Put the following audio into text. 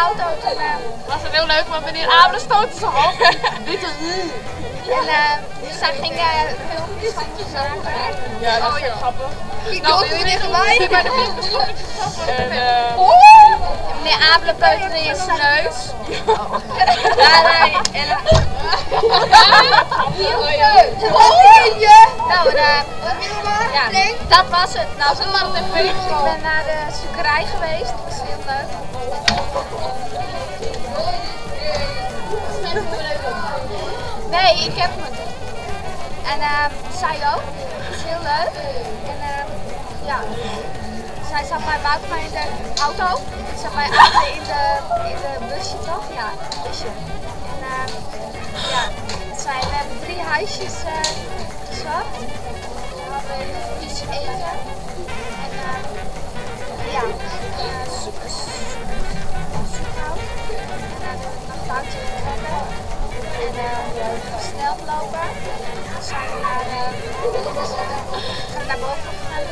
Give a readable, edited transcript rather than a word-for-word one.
auto. Toen was het heel leuk, maar meneer Abelen stootte zijn hoofd. en zij ging filmpjes van ons maken. Ja, dat is heel grappig. Die doet er dichterbij. Bij de film en Meneer Abelen peuterde in zijn neus. Ja, nee. Nou, ja, dat was het. Nou, ik ben naar de zoekerij geweest. Dat was heel leuk. Nee, ik heb hem. En zij ook. Dat is heel leuk. En ja, zij zat bij mij in de auto. Ik zat bij Aten in de busje toch? Ja, busje. En ja, we hebben 3 huisjes gezocht. We hadden iets eten. En ja, zoekhout. En nog een houtje getrokken. En snel lopen. Dan zijn we naar boven gegaan.